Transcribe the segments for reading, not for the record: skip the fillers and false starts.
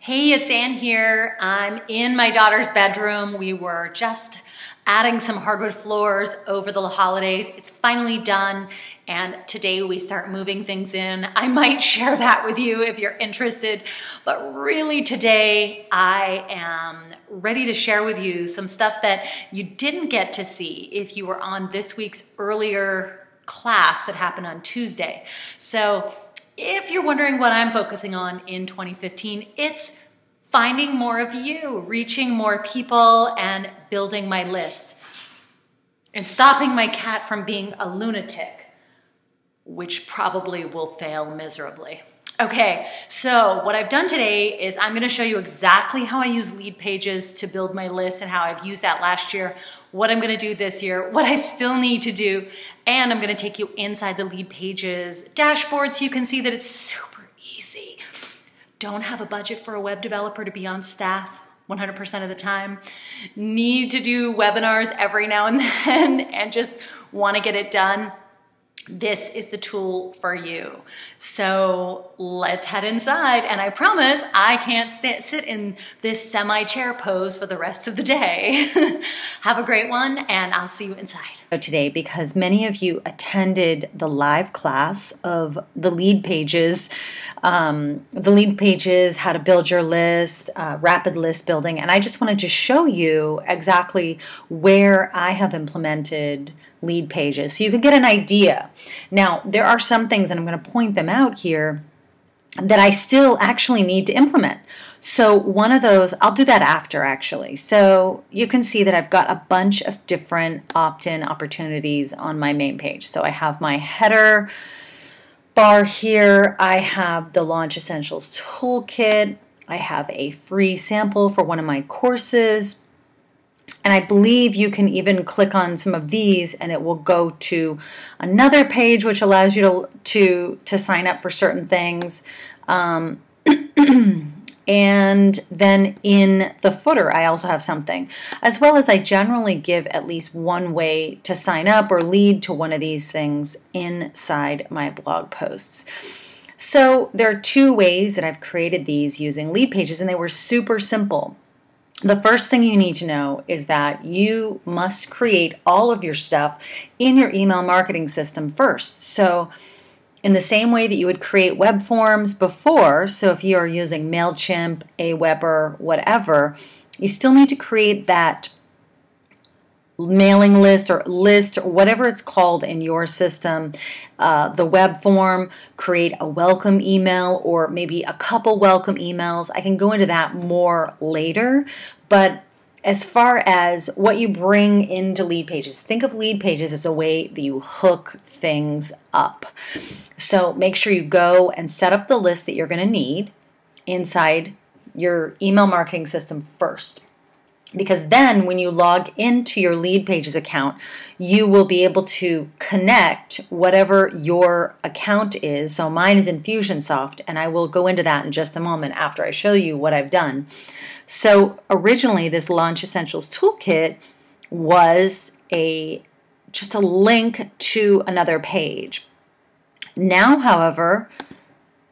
Hey, it's Ann here. I'm in my daughter's bedroom. We were just adding some hardwood floors over the holidays. It's finally done, and today we start moving things in. I might share that with you if you're interested, but really today I am ready to share with you some stuff that you didn't get to see if you were on this week's earlier class that happened on Tuesday. So if you're wondering what I'm focusing on in 2015, it's finding more of you, reaching more people, and building my list. And stopping my cat from being a lunatic, which probably will fail miserably. Okay, so what I've done today is I'm gonna show you exactly how I use LeadPages to build my list and how I've used that last year, what I'm gonna do this year, what I still need to do, and I'm gonna take you inside the LeadPages dashboard so you can see that it's super easy. Don't have a budget for a web developer to be on staff 100% of the time. Need to do webinars every now and then and just wanna get it done. This is the tool for you. So let's head inside, and I promise I can't sit in this semi-chair pose for the rest of the day. Have a great one, and I'll see you inside. Today, because many of you attended the live class of the LeadPages, how to build your list, rapid list building, and I just wanted to show you exactly where I have implemented LeadPages so you can get an idea. Now, there are some things, and I'm going to point them out here, that I still actually need to implement. So one of those, I'll do that after actually. So you can see that I've got a bunch of different opt-in opportunities on my main page. So I have my header bar here. I have the Launch Essentials Toolkit. I have a free sample for one of my courses. And I believe you can even click on some of these and it will go to another page which allows you to sign up for certain things. And then in the footer, I also have something, as well as I generally give at least one way to sign up or lead to one of these things inside my blog posts. So there are two ways that I've created these using LeadPages, and they were super simple. The first thing you need to know is that you must create all of your stuff in your email marketing system first. So in the same way that you would create web forms before, so if you are using MailChimp, Aweber, whatever, you still need to create that mailing list or whatever it's called in your system, the web form, create a welcome email or maybe a couple welcome emails. I can go into that more later, but as far as what you bring into LeadPages, think of LeadPages as a way that you hook things up. So make sure you go and set up the list that you're going to need inside your email marketing system first. Because then when you log into your LeadPages account, you will be able to connect whatever your account is. So mine is Infusionsoft, and I will go into that in just a moment after I show you what I've done. So originally this Launch Essentials Toolkit was just a link to another page. Now, however,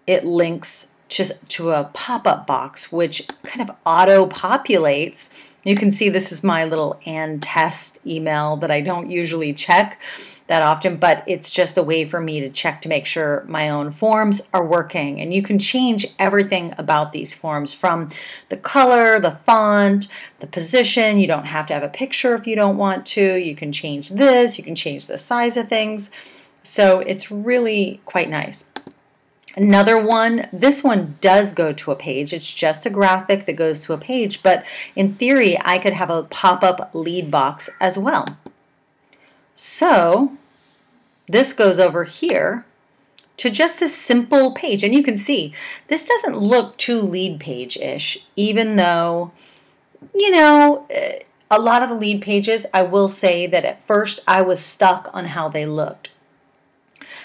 it links to a pop-up box which kind of auto-populates. You can see this is my little Ann test email that I don't usually check that often, but it's just a way for me to check to make sure my own forms are working. And you can change everything about these forms, from the color, the font, the position. You don't have to have a picture if you don't want to. You can change this, you can change the size of things. So it's really quite nice. Another one, this one does go to a page. It's just a graphic that goes to a page, but in theory, I could have a pop-up lead box as well. So this goes over here to just a simple page, and you can see this doesn't look too LeadPage-ish, even though, you know, a lot of the LeadPages, I will say that at first I was stuck on how they looked.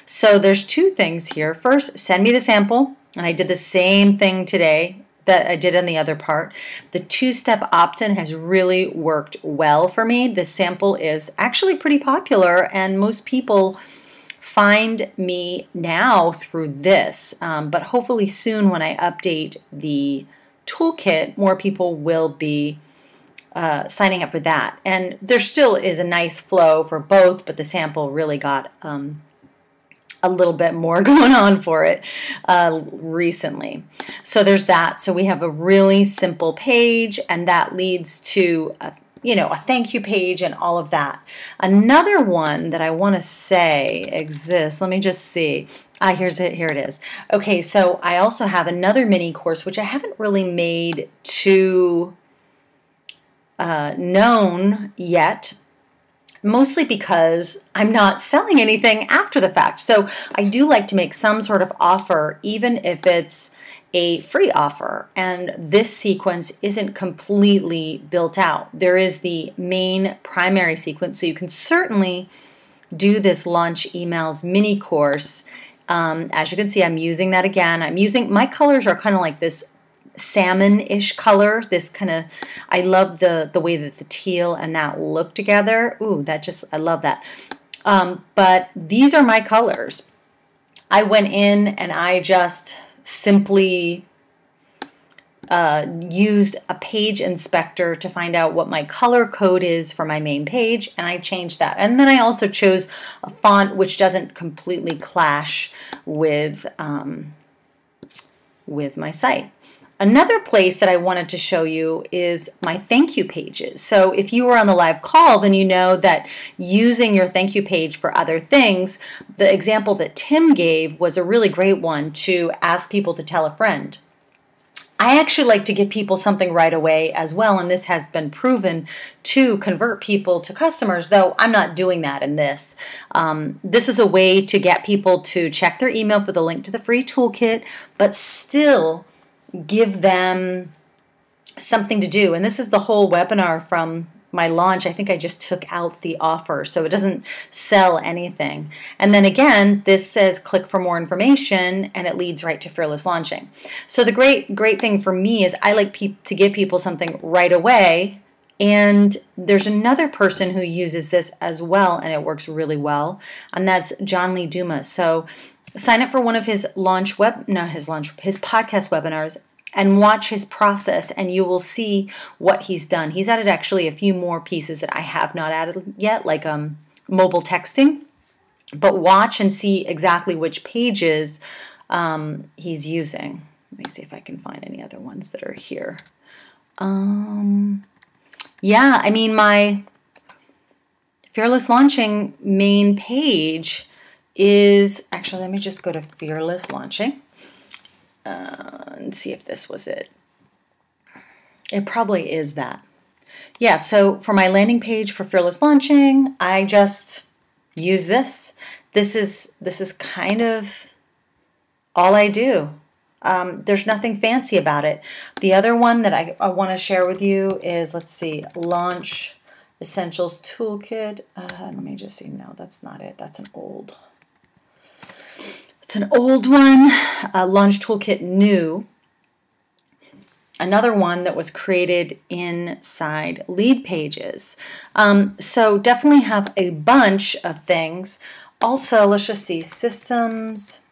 So there's two things here. First, send me the sample, and I did the same thing today that I did on the other part. The two-step opt-in has really worked well for me. The sample is actually pretty popular, and most people find me now through this, but hopefully soon when I update the toolkit, more people will be signing up for that. And there still is a nice flow for both, but the sample really got a little bit more going on for it recently. So there's that. So we have a really simple page, and that leads to a thank you page and all of that. Another one that I want to say exists, let me just see. Here it is. Okay, so I also have another mini course, which I haven't really made too known yet, mostly because I'm not selling anything after the fact. So I do like to make some sort of offer, even if it's a free offer, and this sequence isn't completely built out. There is the main primary sequence, so you can certainly do this launch emails mini course. As you can see, I'm using that again. My colors are kind of like this salmon-ish color. I love the way that the teal and that look together. Ooh, I love that. But these are my colors. I went in and I just simply used a page inspector to find out what my color code is for my main page, and I changed that. And then I also chose a font which doesn't completely clash with my site. Another place that I wanted to show you is my thank you pages. So if you were on the live call, then you know that using your thank you page for other things, the example that Tim gave was a really great one to ask people to tell a friend. I actually like to give people something right away as well, and this has been proven to convert people to customers, though I'm not doing that in this. This is a way to get people to check their email for the link to the free toolkit, but still give them something to do. And this is the whole webinar from my launch. I think I just took out the offer, so it doesn't sell anything. And then again, this says click for more information, and it leads right to Fearless Launching. So the great thing for me is I like to give people something right away. And there's another person who uses this as well, and it works really well, and that's John Lee Dumas. So sign up for one of his his podcast webinars and watch his process, and you will see what he's done. He's added actually a few more pieces that I have not added yet, like mobile texting, but watch and see exactly which pages he's using. Let me see if I can find any other ones that are here. Yeah, I mean, my Fearless Launching main page is, actually, let me just go to Fearless Launching and see if this was it. It probably is that. Yeah, so for my landing page for Fearless Launching, I just use this. This is kind of all I do. There's nothing fancy about it. The other one that I want to share with you is, let's see, Launch Essentials Toolkit. Let me just see. No, that's not it. That's an old one. Launch Toolkit New. Another one that was created inside LeadPages. So definitely have a bunch of things. Also, let's just see, systems.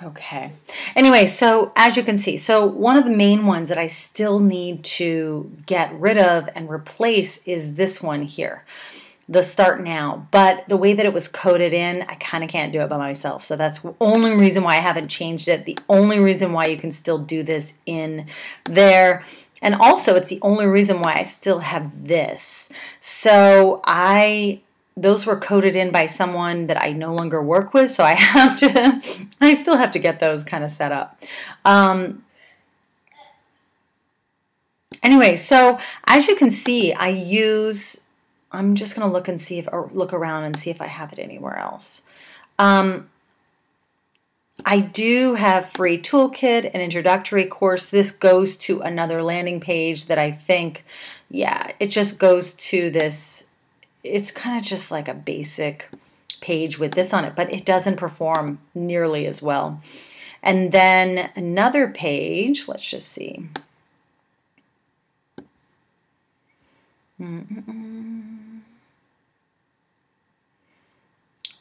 Okay. Anyway, so as you can see, so one of the main ones that I still need to get rid of and replace is this one here, the Start Now. But the way that it was coded in, I kind of can't do it by myself. So that's the only reason why I haven't changed it. The only reason why you can still do this in there. And also, it's the only reason why I still have this. So those were coded in by someone that I no longer work with, so I still have to get those kind of set up. Anyway, so as you can see, I'm just going to look around and see if I have it anywhere else. I do have free toolkit, an introductory course. This goes to another landing page that I think, yeah, it just goes to this. It's kind of just like a basic page with this on it, but it doesn't perform nearly as well. And then another page, let's just see.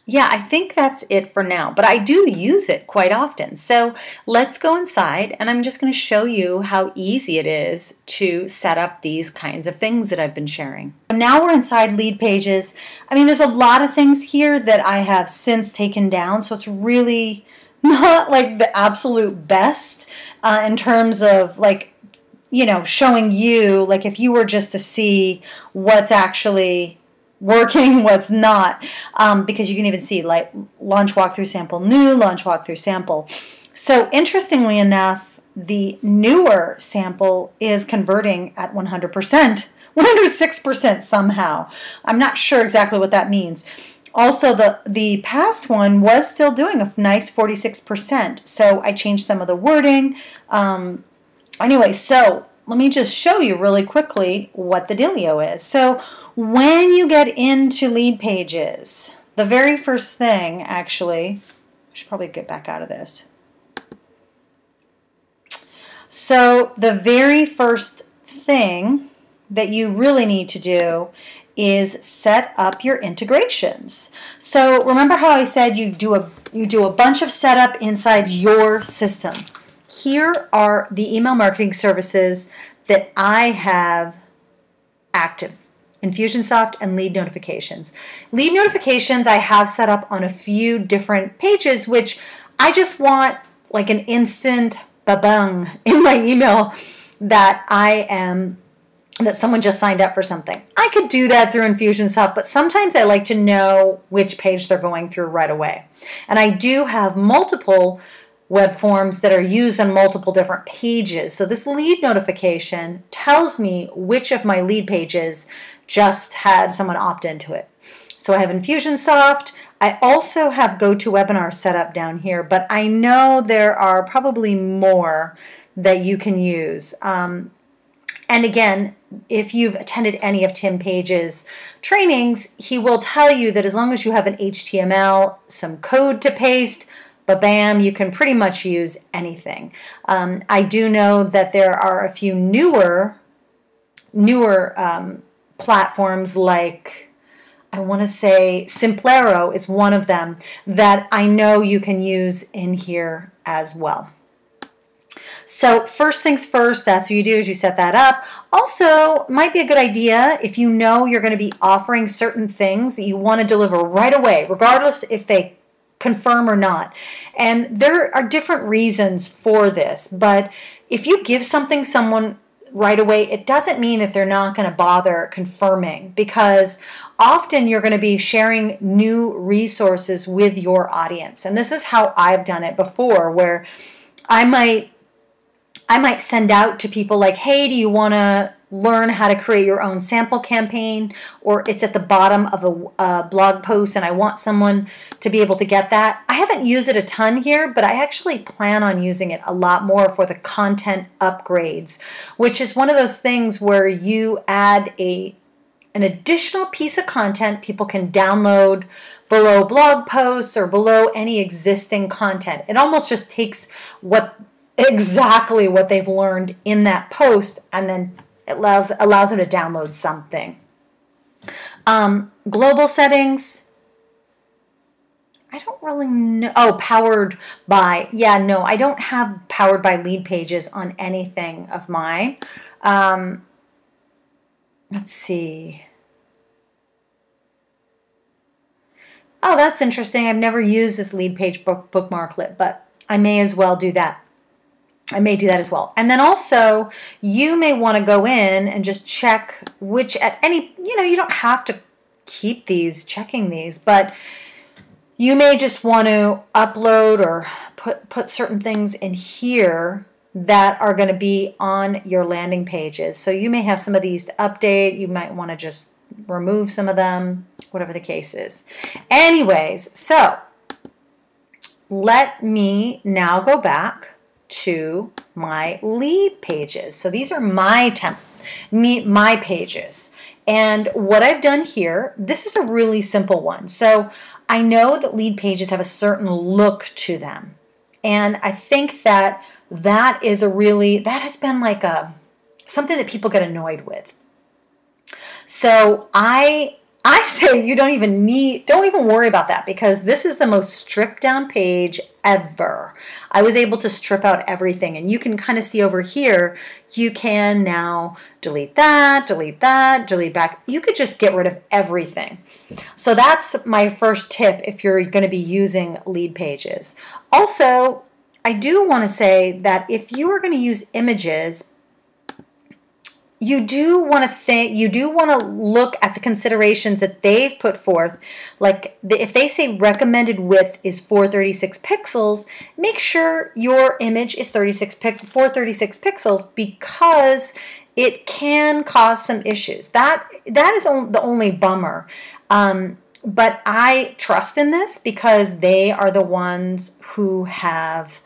Yeah, I think that's it for now, but I do use it quite often. So let's go inside, and I'm just going to show you how easy it is to set up these kinds of things that I've been sharing. Now we're inside LeadPages. I mean, there's a lot of things here that I have since taken down, so it's really not like the absolute best in terms of like, you know, showing you, like if you were just to see what's actually working, what's not, because you can even see like launch walkthrough sample new, launch walkthrough sample. So interestingly enough, the newer sample is converting at 100%, 106% somehow. I'm not sure exactly what that means. Also, the past one was still doing a nice 46%. So I changed some of the wording. Anyway, so let me just show you really quickly what the dealio is. So when you get into LeadPages, the very first thing, actually, I should probably get back out of this. So the very first thing that you really need to do is set up your integrations. So remember how I said you do a bunch of setup inside your system. Here are the email marketing services that I have active. Infusionsoft and lead notifications. Lead notifications I have set up on a few different pages, which I just want like an instant ba-bang in my email that that someone just signed up for something. I could do that through Infusionsoft, but sometimes I like to know which page they're going through right away. And I do have multiple web forms that are used on multiple different pages. So this lead notification tells me which of my lead pages just had someone opt into it. So I have Infusionsoft. I also have GoToWebinar set up down here, but I know there are probably more that you can use. And again, if you've attended any of Tim Paige's trainings, he will tell you that as long as you have an HTML, some code to paste, bam, you can pretty much use anything. I do know that there are a few newer platforms like, I want to say Simplero is one of them that I know you can use in here as well. So first things first, that's what you do is you set that up. Also, might be a good idea if you know you're going to be offering certain things that you want to deliver right away, regardless if they confirm or not. And there are different reasons for this, but if you give someone right away, it doesn't mean that they're not going to bother confirming, because often you're going to be sharing new resources with your audience. And this is how I've done it before, where I might send out to people like, hey, do you want to learn how to create your own sample campaign? Or it's at the bottom of a blog post and I want someone to be able to get that. I haven't used it a ton here, but I actually plan on using it a lot more for the content upgrades, which is one of those things where you add an additional piece of content people can download below blog posts or below any existing content. It almost just takes exactly what they've learned in that post, and then it allows them to download something. Global settings, I don't really know. Oh, powered by. Yeah, no, I don't have powered by LeadPages on anything of mine. Let's see. Oh, that's interesting. I've never used this LeadPage bookmarklet, but I may as well do that. I may do that as well. And then also, you may want to go in and just check which at any, you don't have to keep checking these, but you may just want to upload or put certain things in here that are going to be on your landing pages. So you may have some of these to update. You might want to just remove some of them, whatever the case is. Anyways, so let me now go back to my lead pages. So these are my pages. And what I've done here, this is a really simple one. So I know that lead pages have a certain look to them. And I think that that is that has been like something that people get annoyed with. So I say you don't even worry about that, because this is the most stripped down page ever. I was able to strip out everything, and you can kind of see over here, you can now delete that, delete back. You could just get rid of everything. So that's my first tip if you're going to be using lead pages. Also, I do want to say that if you are going to use images, you do want to look at the considerations that they've put forth. Like if they say recommended width is 436 pixels, make sure your image is 436 pixels, because it can cause some issues. That is the only bummer. But I trust in this because they are the ones who have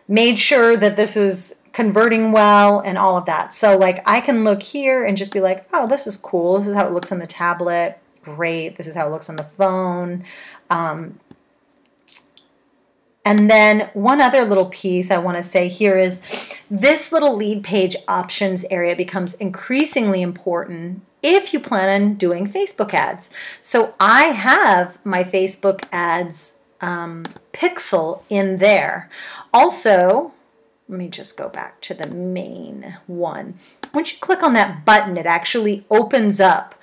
made sure that this is converting well and all of that. So like I can look here and just be like, oh, this is cool. This is how it looks on the tablet. Great. This is how it looks on the phone. And then one other little piece I want to say here is this little lead page options area becomes increasingly important if you plan on doing Facebook ads. So I have my Facebook ads pixel in there. Also, let me just go back to the main one. Once you click on that button, it actually opens up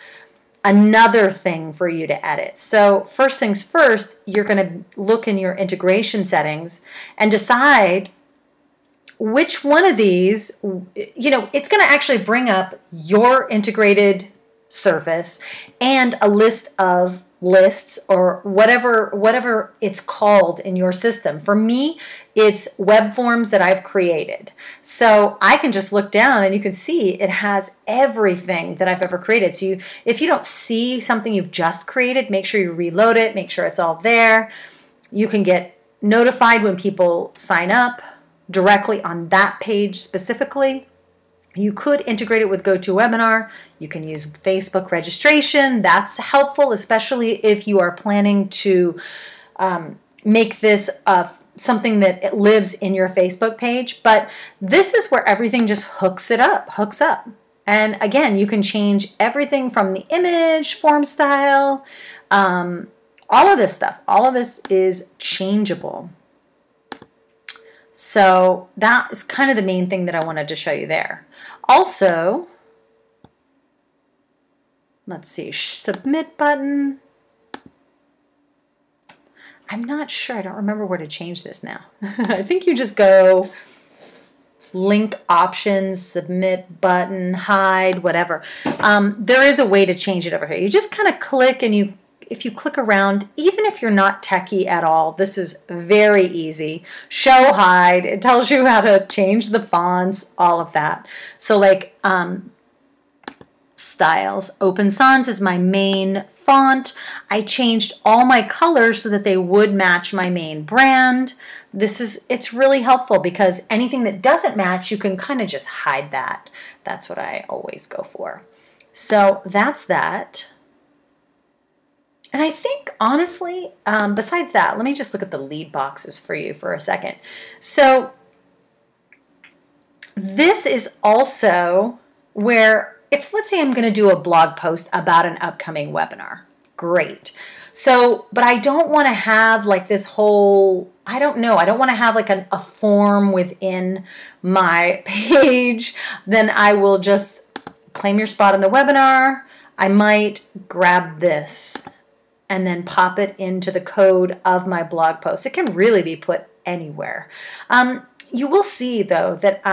another thing for you to edit. So first things first, you're going to look in your integration settings and decide which one of these, it's going to actually bring up your integrated surface and a list of lists or whatever it's called in your system. For me, it's web forms that I've created. So I can just look down and you can see it has everything that I've ever created. So if you don't see something you've just created, make sure you reload it, make sure it's all there. You can get notified when people sign up directly on that page specifically. You could integrate it with GoToWebinar. You can use Facebook registration. That's helpful, especially if you are planning to make this something that it lives in your Facebook page. But this is where everything just hooks up. And again, you can change everything from the image, form style, all of this stuff. All of this is changeable. So that is kind of the main thing that I wanted to show you there. Also, let's see, submit button. I'm not sure. I don't remember where to change this now. I think you just go link options, submit button, hide, whatever. There is a way to change it over here. You just kind of click, and if you click around, even if you're not techie at all, this is very easy. Show, hide, it tells you how to change the fonts, all of that. So like styles, Open Sans is my main font. I changed all my colors so that they would match my main brand. It's really helpful because anything that doesn't match, you can kind of just hide that. That's what I always go for. So that's that. And I think, honestly, besides that, let me just look at the lead boxes for you for a second. So this is also where, let's say I'm going to do a blog post about an upcoming webinar. Great. So, but I don't want to have like this whole, I don't want to have like a form within my page. Then I will just claim your spot in the webinar. I might grab this and then pop it into the code of my blog post. It can really be put anywhere. You will see, though, that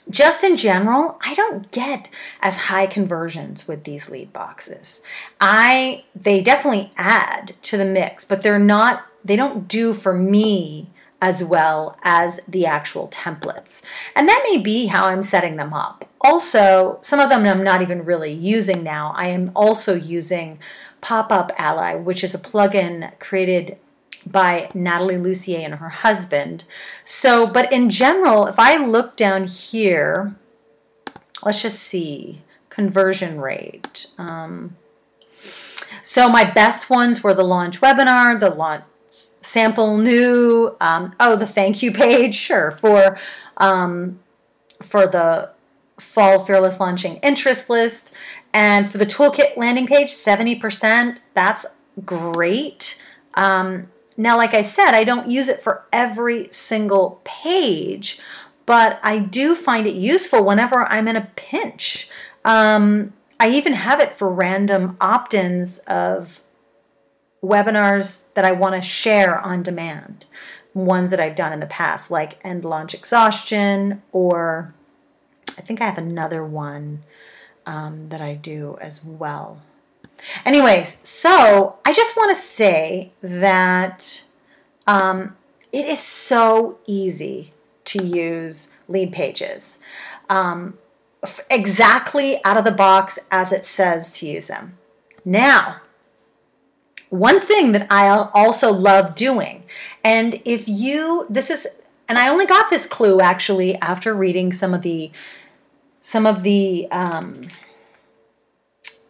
just in general, I don't get as high conversions with these lead boxes. They definitely add to the mix, but they don't do for me as well as the actual templates. And that may be how I'm setting them up. Also, some of them I'm not even really using now. I am also using Pop-Up Ally, which is a plugin created by Natalie Lucier and her husband. So, but in general, if I look down here, let's just see, conversion rate. So my best ones were the launch webinar, the launch sample new, the thank you page, sure, for the fall fearless launching interest list, and for the toolkit landing page, 70%. That's great. Now, like I said, I don't use it for every single page, but I do find it useful whenever I'm in a pinch. I even have it for random opt-ins of webinars that I want to share on demand, ones that I've done in the past, like End Launch Exhaustion, or I think I have another one that I do as well. Anyways, so I just want to say that it is so easy to use LeadPages. Exactly out of the box as it says to use them. Now, one thing that I also love doing, and and I only got this clue actually after reading some of the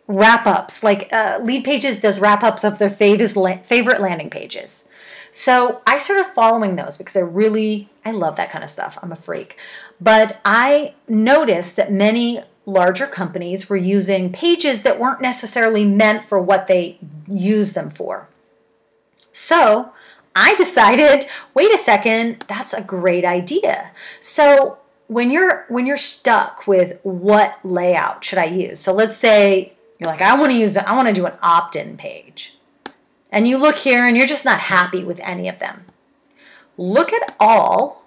wrap-ups, like LeadPages does wrap-ups of their favorite landing pages. So I started following those because I love that kind of stuff. I'm a freak. But I noticed that many larger companies were using pages that weren't necessarily meant for what they use them for. So I decided, wait a second, that's a great idea. So when you're stuck with what layout should I use? So let's say you're like, I want to do an opt-in page. And you look here and you're just not happy with any of them. Look at all,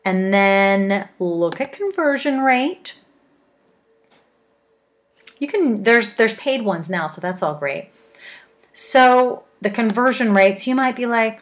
and then look at conversion rate. There's paid ones now, so that's all great. So the conversion rates, you might be like,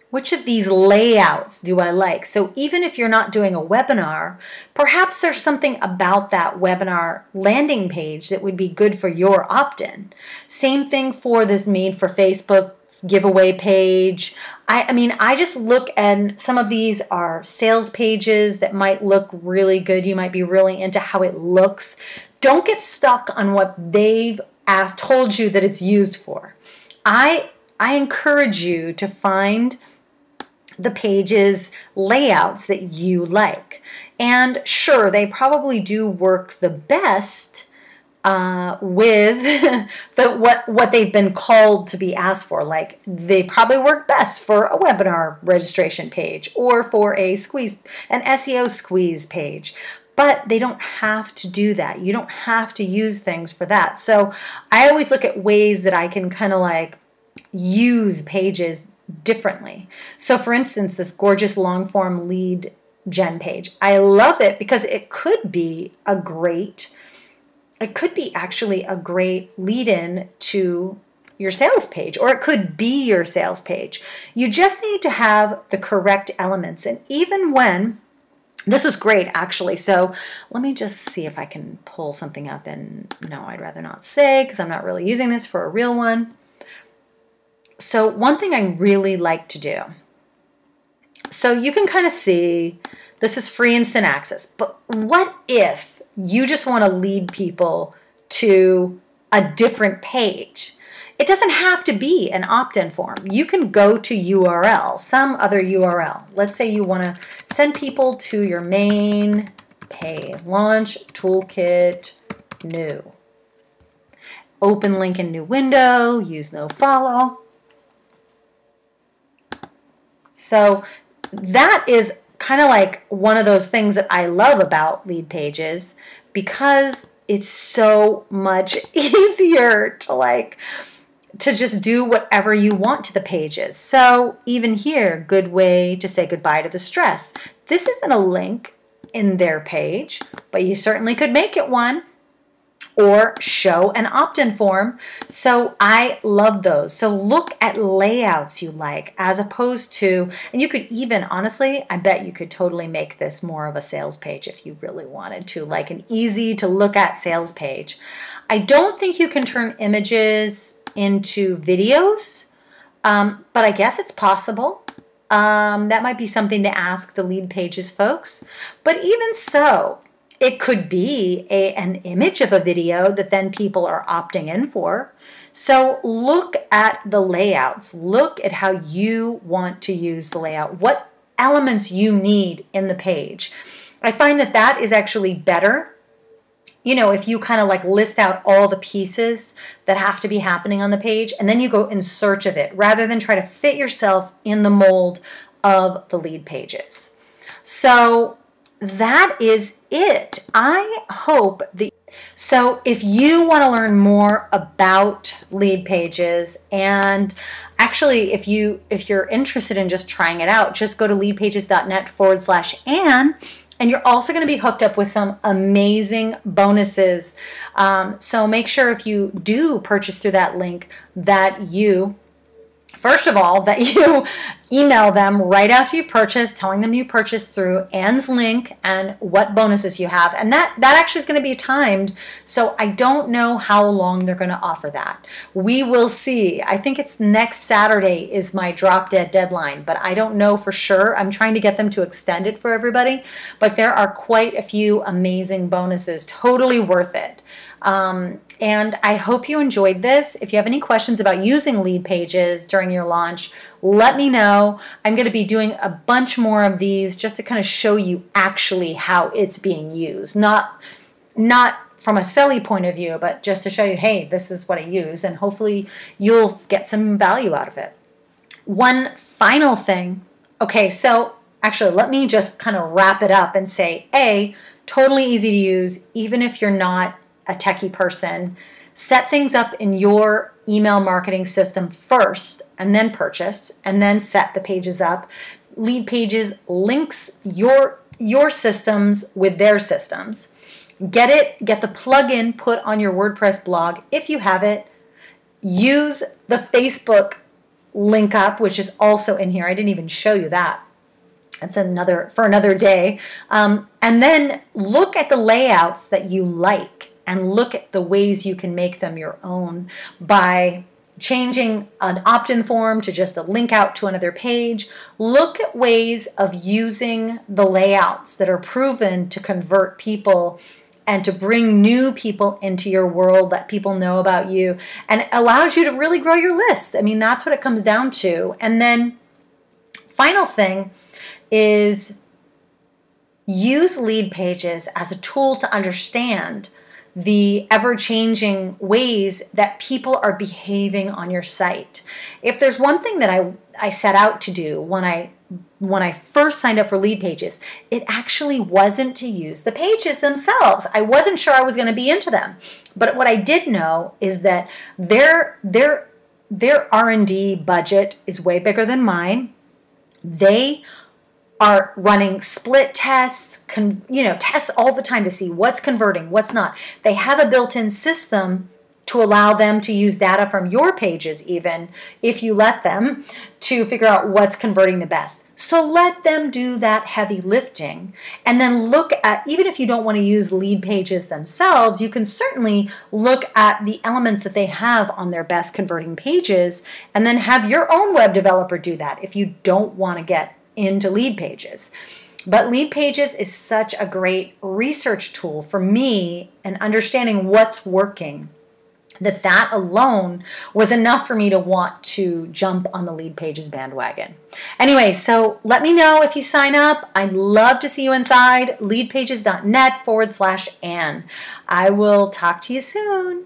which of these layouts do I like? So even if you're not doing a webinar, perhaps there's something about that webinar landing page that would be good for your opt-in. Same thing for this Made for Facebook giveaway page. I just look, and some of these are sales pages that might look really good. You might be really into how it looks. Don't get stuck on what they've told you that it's used for. I encourage you to find the pages layouts that you like. And sure, they probably do work the best with what they've been called to be asked for. Like, they probably work best for a webinar registration page or for an SEO squeeze page. But they don't have to do that. You don't have to use things for that. So I always look at ways that I can kind of like use pages differently. So for instance, this gorgeous long form lead gen page, I love it because it could be actually a great lead in to your sales page, or it could be your sales page. You just need to have the correct elements. And even when, this is great actually. So let me just see if I can pull something up, and no, I'd rather not say because I'm not really using this for a real one. So one thing I really like to do, so you can kind of see, this is free instant access, but what if you just want to lead people to a different page? It doesn't have to be an opt-in form. You can go to URL, some other URL. Let's say you want to send people to your main page, launch toolkit new. Open link in new window, use no follow. So that is kind of like one of those things that I love about LeadPages, because it's so much easier to just do whatever you want to the pages. So even here, good way to say goodbye to the stress. This isn't a link in their page, but you certainly could make it one, or show an opt-in form. So I love those. So look at layouts you like, as opposed to, and you could even, honestly, I bet you could totally make this more of a sales page if you really wanted to, like an easy to look at sales page. I don't think you can turn images into videos, but I guess it's possible. That might be something to ask the LeadPages folks. But even so, It could be an image of a video that then people are opting in for. So look at the layouts. Look at how you want to use the layout. What elements you need in the page. I find that that is actually better. You know, if you kind of like list out all the pieces that have to be happening on the page, and then you go in search of it, rather than try to fit yourself in the mold of the lead pages. So that is it. I hope that. So if you want to learn more about lead pages, and actually if you're interested in just trying it out, just go to leadpages.net/Ann, and you're also going to be hooked up with some amazing bonuses. So make sure if you do purchase through that link that you, first of all, that you email them right after you've purchased, telling them you purchased through Ann's link and what bonuses you have. And that actually is going to be timed, so I don't know how long they're going to offer that. We will see. I think it's next Saturday is my drop dead deadline, but I don't know for sure. I'm trying to get them to extend it for everybody, but there are quite a few amazing bonuses. Totally worth it. And I hope you enjoyed this. If you have any questions about using lead pages during your launch, let me know. I'm going to be doing a bunch more of these just to kind of show you actually how it's being used. Not from a silly point of view, but just to show you, hey, this is what I use, and hopefully you'll get some value out of it. One final thing. Okay, so actually let me just kind of wrap it up and say, A, totally easy to use, even if you're not a techie person. Set things up in your email marketing system first, and then purchase, and then set the pages up. Lead Pages links your systems with their systems. Get the plugin put on your WordPress blog if you have it. Use the Facebook link up, which is also in here. I didn't even show you that. That's for another day. And then look at the layouts that you like, and look at the ways you can make them your own by changing an opt-in form to just a link out to another page. Look at ways of using the layouts that are proven to convert people and to bring new people into your world, that people know about you, and allows you to really grow your list. I mean, that's what it comes down to. And then final thing is use lead pages as a tool to understand the ever-changing ways that people are behaving on your site. If there's one thing that I set out to do when I first signed up for lead pages, it actually wasn't to use the pages themselves. I wasn't sure I was going to be into them. But what I did know is that their R&D budget is way bigger than mine. They are running split tests, tests all the time to see what's converting, what's not. They have a built-in system to allow them to use data from your pages, even if you let them, to figure out what's converting the best. So let them do that heavy lifting, and then look at, even if you don't want to use lead pages themselves, you can certainly look at the elements that they have on their best converting pages, and then have your own web developer do that if you don't want to get into lead pages. But lead pages is such a great research tool for me and understanding what's working, that alone was enough for me to want to jump on the lead pages bandwagon. Anyway, so let me know if you sign up. I'd love to see you inside. leadpages.net/Ann. I will talk to you soon.